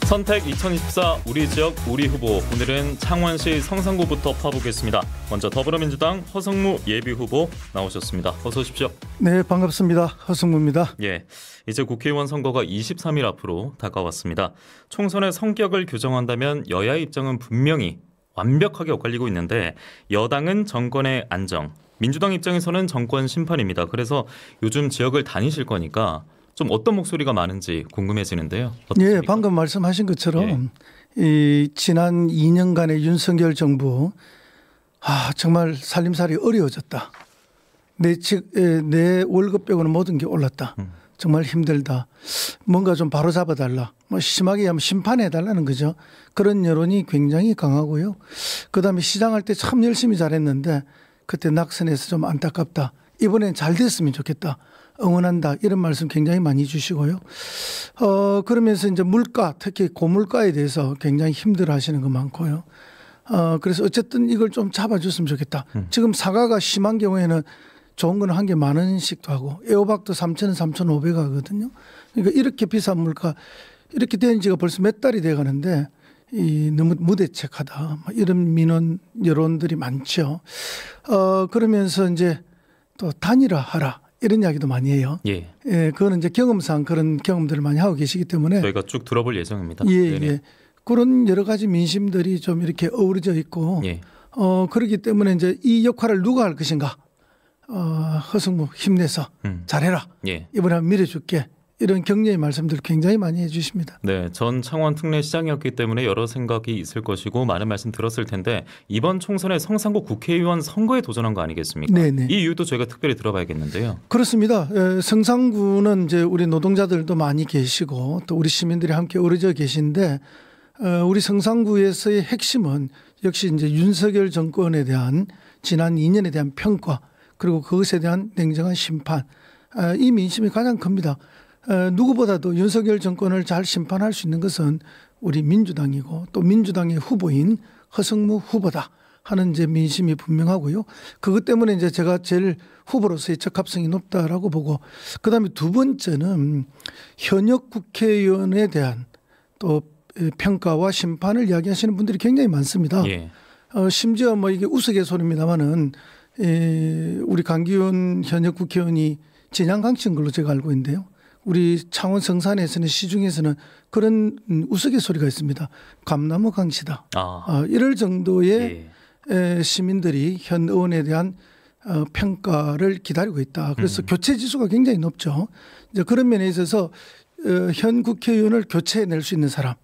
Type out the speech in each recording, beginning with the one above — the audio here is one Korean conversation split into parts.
선택 2024 우리 지역 우리 후보, 오늘은 창원시 성산구부터 파보겠습니다. 먼저 더불어민주당 허성무 예비후보 나오셨습니다. 어서 오십시오. 네, 반갑습니다. 허성무입니다. 예, 이제 국회의원 선거가 23일 앞으로 다가왔습니다. 총선의 성격을 규정한다면 여야의 입장은 분명히 완벽하게 엇갈리고 있는데, 여당은 정권의 안정, 민주당 입장에서는 정권 심판입니다. 그래서 요즘 지역을 다니실 거니까 좀 어떤 목소리가 많은지 궁금해지는데요. 어떻습니까? 예, 방금 말씀하신 것처럼 이 지난 2년간의 윤석열 정부 정말 살림살이 어려워졌다. 내 월급 빼고는 모든 게 올랐다. 정말 힘들다. 뭔가 좀 바로잡아달라. 심하게 하면 심판해달라는 거죠. 그런 여론이 굉장히 강하고요. 그다음에 시장할 때 참 열심히 잘했는데 그때 낙선해서 좀 안타깝다. 이번엔 잘 됐으면 좋겠다. 응원한다. 이런 말씀 굉장히 많이 주시고요. 그러면서 이제 물가, 특히 고물가에 대해서 굉장히 힘들어 하시는 거 많고요. 그래서 어쨌든 이걸 좀 잡아줬으면 좋겠다. 지금 사과가 심한 경우에는 좋은 건 한 개 10,000원씩도 하고, 애호박도 3,000원, 3,500원 하거든요. 그러니까 이렇게 비싼 물가, 이렇게 된 지가 벌써 몇 달이 돼 가는데 너무 무대책하다. 이런 민원 여론들이 많죠. 그러면서 이제 또 단일화하라. 이런 이야기도 많이 해요. 예, 그거는 이제 경험상 그런 경험들을 많이 하고 계시기 때문에 저희가 쭉 들어볼 예정입니다. 예. 그런 여러 가지 민심들이 좀 이렇게 어우러져 있고, 그렇기 때문에 이제 이 역할을 누가 할 것인가? 허성무 힘내서 잘해라. 이번에 한번 밀어줄게. 이런 격려의 말씀들 굉장히 많이 해주십니다. 네, 전 창원 특례시장이었기 때문에 여러 생각이 있을 것이고 많은 말씀 들었을 텐데, 이번 총선에 성산구 국회의원 선거에 도전한 거 아니겠습니까? 네네. 이 이유도 저희가 특별히 들어봐야겠는데요. 그렇습니다. 성산구는 이제 우리 노동자들도 많이 계시고 또 우리 시민들이 함께 어우러져 계신데, 우리 성산구에서의 핵심은 역시 이제 윤석열 정권에 대한 지난 2년에 대한 평가, 그리고 그것에 대한 냉정한 심판, 이 민심이 가장 큽니다. 누구보다도 윤석열 정권을 잘 심판할 수 있는 것은 우리 민주당이고, 또 민주당의 후보인 허성무 후보다 하는 이제 민심이 분명하고요. 그것 때문에 이제 제가 제일 후보로서의 적합성이 높다라고 보고, 그다음에 두 번째는 현역 국회의원에 대한 또 평가와 심판을 이야기하시는 분들이 굉장히 많습니다. 심지어 뭐 이게 우스갯소리입니다만은 우리 강기훈 현역 국회의원이 진양강치인 걸로 제가 알고 있는데요. 우리 창원 성산에서는, 시중에서는 그런 우스갯소리가 있습니다. 감나무 강치다. 이럴 정도의 시민들이 현 의원에 대한 평가를 기다리고 있다. 그래서 교체 지수가 굉장히 높죠. 이제 그런 면에 있어서 현 국회의원을 교체해낼 수 있는 사람,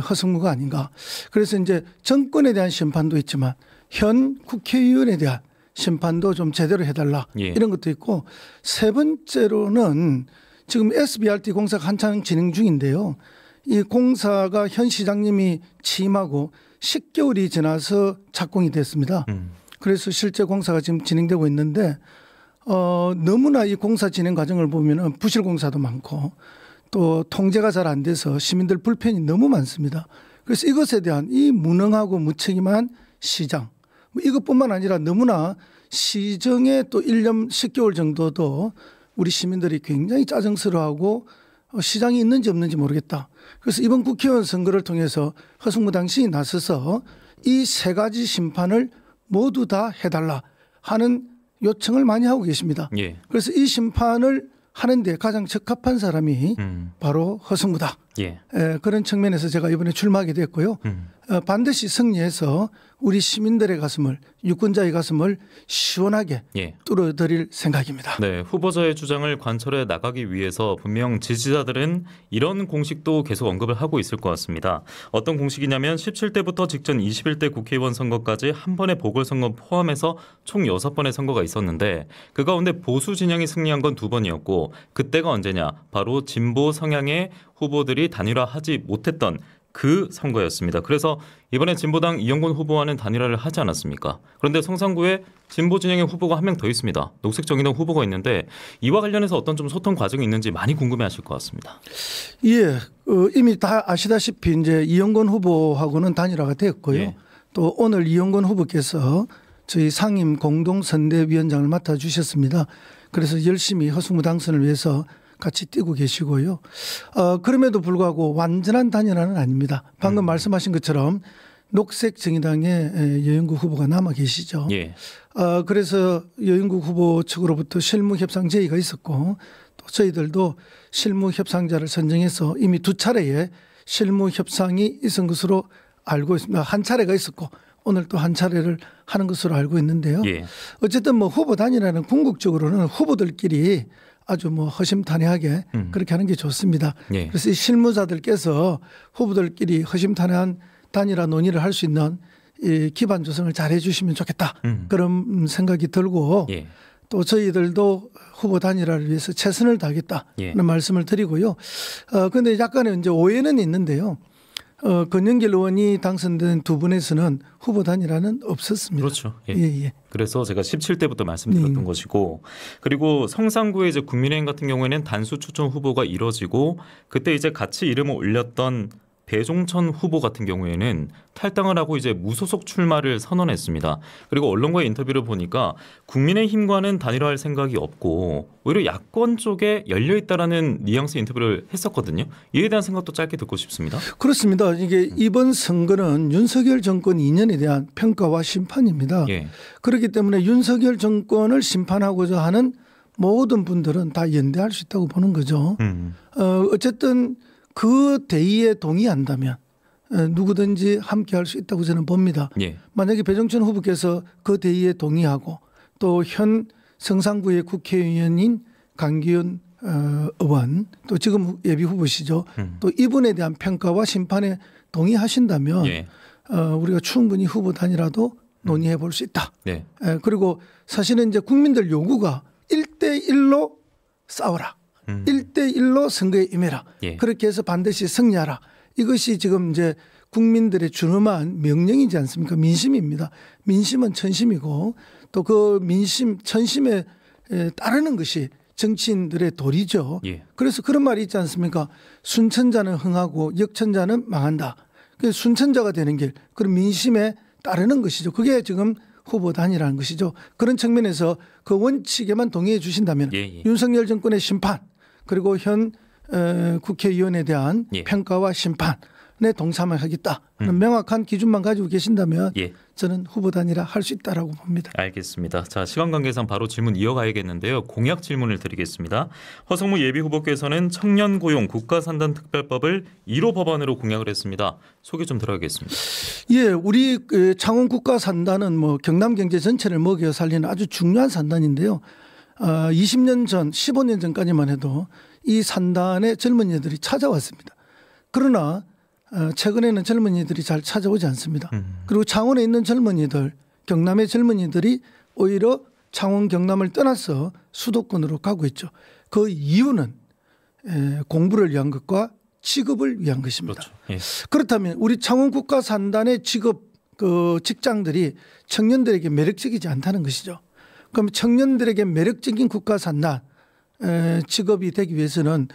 허성무가 아닌가. 그래서 이제 정권에 대한 심판도 있지만 현 국회의원에 대한 심판도 좀 제대로 해달라. 이런 것도 있고, 세 번째로는 지금 SBRT 공사가 한창 진행 중인데요. 이 공사가 현 시장님이 취임하고 10개월이 지나서 착공이 됐습니다. 그래서 실제 공사가 지금 진행되고 있는데, 너무나 이 공사 진행 과정을 보면 부실 공사도 많고 또 통제가 잘 안 돼서 시민들 불편이 너무 많습니다. 그래서 이것에 대한 이 무능하고 무책임한 시장, 이것뿐만 아니라 너무나 시정에 또 1년 10개월 정도도 우리 시민들이 굉장히 짜증스러워하고 시장이 있는지 없는지 모르겠다. 그래서 이번 국회의원 선거를 통해서 허성무 당신이 나서서 이 세 가지 심판을 모두 다 해달라 하는 요청을 많이 하고 계십니다. 그래서 이 심판을 하는데 가장 적합한 사람이 바로 허성무다. 그런 측면에서 제가 이번에 출마하게 됐고요. 반드시 승리해서 우리 시민들의 가슴을, 유권자의 가슴을 시원하게 뚫어드릴 생각입니다. 네, 후보자의 주장을 관철해 나가기 위해서 분명 지지자들은 이런 공식도 계속 언급을 하고 있을 것 같습니다. 어떤 공식이냐면 17대부터 직전 21대 국회의원 선거까지 한 번의 보궐선거 포함해서 총 6번의 선거가 있었는데, 그 가운데 보수 진영이 승리한 건 2번이었고, 그때가 언제냐? 바로 진보 성향의 후보들이 단일화하지 못했던 그 선거였습니다. 그래서 이번에 진보당 이영곤 후보와는 단일화를 하지 않았습니까? 그런데 성산구에 진보 진영의 후보가 한 명 더 있습니다. 녹색정의당 후보가 있는데, 이와 관련해서 어떤 좀 소통 과정이 있는지 많이 궁금해하실 것 같습니다. 이미 다 아시다시피 이제 이영곤 후보하고는 단일화가 됐고요. 또 오늘 이영곤 후보께서 저희 상임 공동선대위원장을 맡아주셨습니다. 그래서 열심히 허성무 당선을 위해서 같이 뛰고 계시고요. 그럼에도 불구하고 완전한 단일화는 아닙니다. 방금 말씀하신 것처럼 녹색정의당의 여인구 후보가 남아 계시죠. 예. 그래서 여인구 후보 측으로부터 실무협상 제의가 있었고 또 저희들도 실무협상자를 선정해서 이미 2차례의 실무협상이 있은 것으로 알고 있습니다. 한 차례가 있었고 오늘 또 한 차례를 하는 것으로 알고 있는데요. 예. 어쨌든 뭐 후보 단일화는 궁극적으로는 후보들끼리 아주 뭐 허심탄회하게 그렇게 하는 게 좋습니다. 예. 그래서 이 실무자들께서 후보들끼리 허심탄회한 단일화 논의를 할 수 있는 이 기반 조성을 잘 해주시면 좋겠다. 그런 생각이 들고 예. 또 저희들도 후보 단일화를 위해서 최선을 다하겠다는 예. 말씀을 드리고요. 그런데 약간의 이제 오해는 있는데요. 권영길 의원이 당선된 두 분에서는 후보 단일화는 없었습니다. 그렇죠. 예. 예. 그래서 제가 17대부터 말씀드렸던 것이고 그리고 성산구의 이제 국민의힘 같은 경우에는 단수 추천 후보가 이뤄지고 그때 이제 같이 이름을 올렸던 배종천 후보 같은 경우에는 탈당을 하고 이제 무소속 출마를 선언했습니다. 그리고 언론과의 인터뷰를 보니까 국민의힘과는 단일화할 생각이 없고 오히려 야권 쪽에 열려 있다라는 뉘앙스 인터뷰를 했었거든요. 이에 대한 생각도 짧게 듣고 싶습니다. 그렇습니다. 이게 이번 선거는 윤석열 정권 2년에 대한 평가와 심판입니다. 예. 그렇기 때문에 윤석열 정권을 심판하고자 하는 모든 분들은 다 연대할 수 있다고 보는 거죠. 어쨌든 그 대의에 동의한다면 누구든지 함께 할 수 있다고 저는 봅니다. 예. 만약에 배종천 후보께서 그 대의에 동의하고 또 현 성산구의 국회의원인 강기훈 의원 또 지금 예비 후보시죠. 또 이분에 대한 평가와 심판에 동의하신다면 예. 우리가 충분히 후보 단일화도 논의해 볼 수 있다. 네. 그리고 사실은 이제 국민들 요구가 1대1로 싸워라. 1대1로 선거에 임해라. 예. 그렇게 해서 반드시 승리하라. 이것이 지금 이제 국민들의 준엄한 명령이지 않습니까? 민심입니다. 민심은 천심이고 또 그 민심, 천심에 따르는 것이 정치인들의 도리죠. 예. 그래서 그런 말이 있지 않습니까? 순천자는 흥하고 역천자는 망한다. 그 순천자가 되는 길, 그런 민심에 따르는 것이죠. 그게 지금 후보 단일화라는 것이죠. 그런 측면에서 그 원칙에만 동의해 주신다면 예. 윤석열 정권의 심판 그리고 현 국회의원에 대한 예. 평가와 심판에 동참을 하겠다. 명확한 기준만 가지고 계신다면 예. 저는 후보 단일화 할 수 있다라고 봅니다. 알겠습니다. 자, 시간 관계상 바로 질문 이어가야겠는데요. 공약 질문을 드리겠습니다. 허성무 예비 후보께서는 청년 고용 국가산단 특별법을 1호 법안으로 공약을 했습니다. 소개 좀 들어야겠습니다. 예, 우리 창원 국가산단은 뭐 경남 경제 전체를 먹여 살리는 아주 중요한 산단인데요. 20년 전, 15년 전까지만 해도 이 산단에 젊은이들이 찾아왔습니다. 그러나 최근에는 젊은이들이 잘 찾아오지 않습니다. 그리고 창원에 있는 젊은이들, 경남의 젊은이들이 오히려 창원 경남을 떠나서 수도권으로 가고 있죠. 그 이유는 공부를 위한 것과 직업을 위한 것입니다. 그렇죠. 예. 그렇다면 우리 창원 국가산단의 직장들이 청년들에게 매력적이지 않다는 것이죠. 그럼 청년들에게 매력적인 국가산단 직업이 되기 위해서는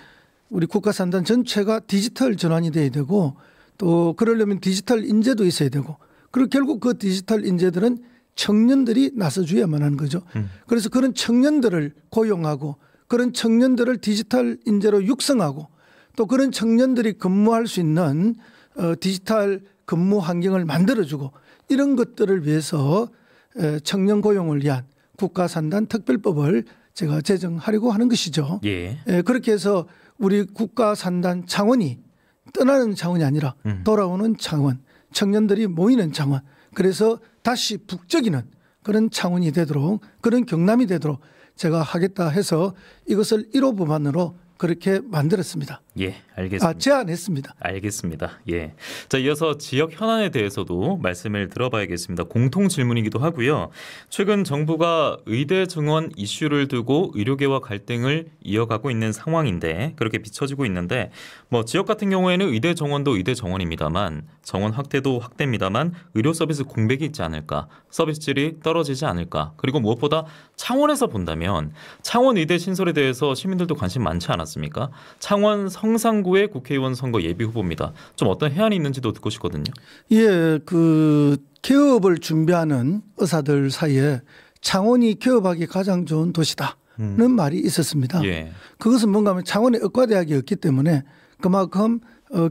우리 국가산단 전체가 디지털 전환이 돼야 되고 또 그러려면 디지털 인재도 있어야 되고 그리고 결국 그 디지털 인재들은 청년들이 나서줘야만 하는 거죠. 그래서 그런 청년들을 고용하고 그런 청년들을 디지털 인재로 육성하고 또 그런 청년들이 근무할 수 있는 디지털 근무 환경을 만들어주고 이런 것들을 위해서 청년 고용을 위한 국가산단 특별법을 제가 제정하려고 하는 것이죠. 예. 그렇게 해서 우리 국가산단 창원이 떠나는 창원이 아니라 돌아오는 창원, 청년들이 모이는 창원, 그래서 다시 북적이는 그런 창원이 되도록 그런 경남이 되도록 제가 하겠다 해서 이것을 1호 법안으로 그렇게 만들었습니다. 예, 알겠습니다. 제안했습니다. 알겠습니다. 예. 자, 이어서 지역 현안에 대해서도 말씀을 들어봐야겠습니다. 공통 질문이기도 하고요. 최근 정부가 의대 증원 이슈를 두고 의료계와 갈등을 이어가고 있는 상황인데 그렇게 비춰지고 있는데 뭐 지역 같은 경우에는 의대 정원도 의대 정원입니다만 정원 확대도 확대입니다만 의료 서비스 공백이 있지 않을까, 서비스 질이 떨어지지 않을까, 그리고 무엇보다 창원에서 본다면 창원 의대 신설에 대해서 시민들도 관심 많지 않았습니까? 창원 성산구의 국회의원 선거 예비 후보입니다. 좀 어떤 해안이 있는지도 듣고 싶거든요. 예, 그 개업을 준비하는 의사들 사이에 창원이 개업하기 가장 좋은 도시다. 말이 있었습니다. 예. 그것은 뭔가 하면 창원에 의과대학이 없기 때문에 그만큼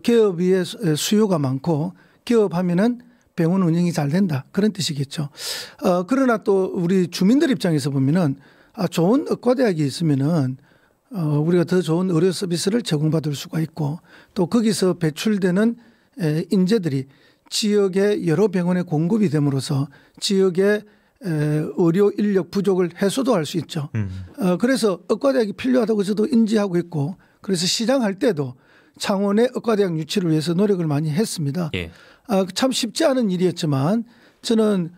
개업의 수요가 많고 개업하면은 병원 운영이 잘 된다 그런 뜻이겠죠. 그러나 또 우리 주민들 입장에서 보면은 좋은 의과대학이 있으면은 우리가 더 좋은 의료 서비스를 제공받을 수가 있고 또 거기서 배출되는 인재들이 지역의 여러 병원에 공급이 됨으로써 지역의 의료 인력 부족을 해소도 할 수 있죠. 그래서 의과대학이 필요하다고 저도 인지하고 있고 그래서 시장할 때도 창원의 의과대학 유치를 위해서 노력을 많이 했습니다. 예. 참 쉽지 않은 일이었지만 저는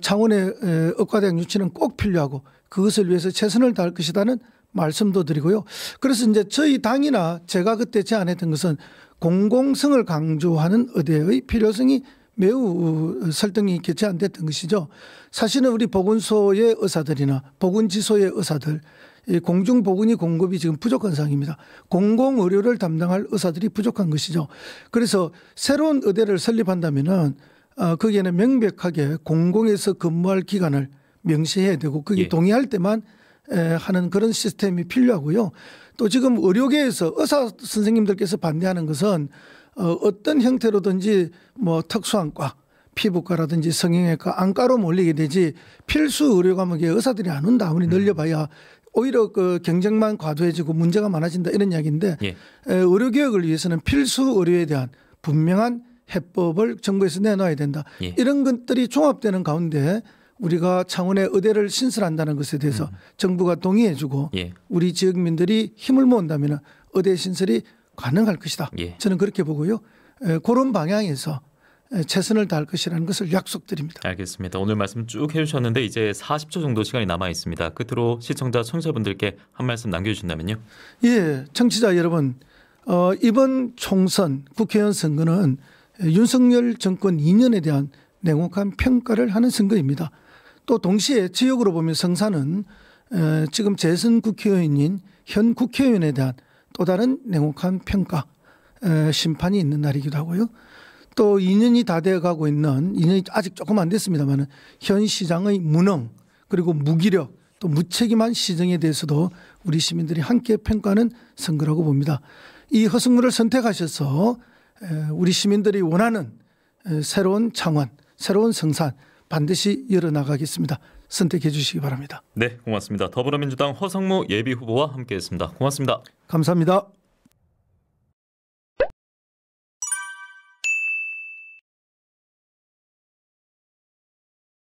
창원의 의과대학 유치는 꼭 필요하고 그것을 위해서 최선을 다할 것이라는 말씀도 드리고요. 그래서 이제 저희 당이나 제가 그때 제안했던 것은 공공성을 강조하는 의대의 필요성이 매우 설득이 있게 제안됐던 것이죠. 사실은 우리 보건소의 의사들이나 보건지소의 의사들 이 공중보건이 공급이 지금 부족한 상황입니다. 공공의료를 담당할 의사들이 부족한 것이죠. 그래서 새로운 의대를 설립한다면은 거기에는 명백하게 공공에서 근무할 기간을 명시해야 되고 거기 예. 동의할 때만 하는 그런 시스템이 필요하고요. 또 지금 의료계에서 의사 선생님들께서 반대하는 것은 어떤 형태로든지 뭐 특수안과 피부과라든지 성형외과 안과로 몰리게 되지 필수 의료 과목에 의사들이 안 온다. 아무리 늘려봐야 오히려 그 경쟁만 과도해지고 문제가 많아진다 이런 이야기인데 예. 의료개혁을 위해서는 필수 의료에 대한 분명한 해법을 정부에서 내놔야 된다. 예. 이런 것들이 종합되는 가운데 우리가 창원의 의대를 신설한다는 것에 대해서 정부가 동의해주고 예. 우리 지역민들이 힘을 모은다면 의대 신설이 가능할 것이다. 예. 저는 그렇게 보고요. 그런 방향에서 최선을 다할 것이라는 것을 약속드립니다. 알겠습니다. 오늘 말씀 쭉 해주셨는데 이제 40초 정도 시간이 남아 있습니다. 끝으로 시청자, 청취자분들께 한 말씀 남겨주신다면요. 예, 청취자 여러분, 이번 총선 국회의원 선거는 윤석열 정권 2년에 대한 냉혹한 평가를 하는 선거입니다. 또 동시에 지역으로 보면 성산은 지금 재선 국회의원인 현 국회의원에 대한 또 다른 냉혹한 평가, 심판이 있는 날이기도 하고요. 또 2년이 다 돼가고 있는 2년이 아직 조금 안 됐습니다만 현 시장의 무능 그리고 무기력 또 무책임한 시정에 대해서도 우리 시민들이 함께 평가하는 선거라고 봅니다. 이 허승무를 선택하셔서 우리 시민들이 원하는 새로운 창원, 새로운 성산 반드시 열어나가겠습니다. 선택해 주시기 바랍니다. 네, 고맙습니다. 더불어민주당 허성무 예비후보와 함께했습니다. 고맙습니다. 감사합니다.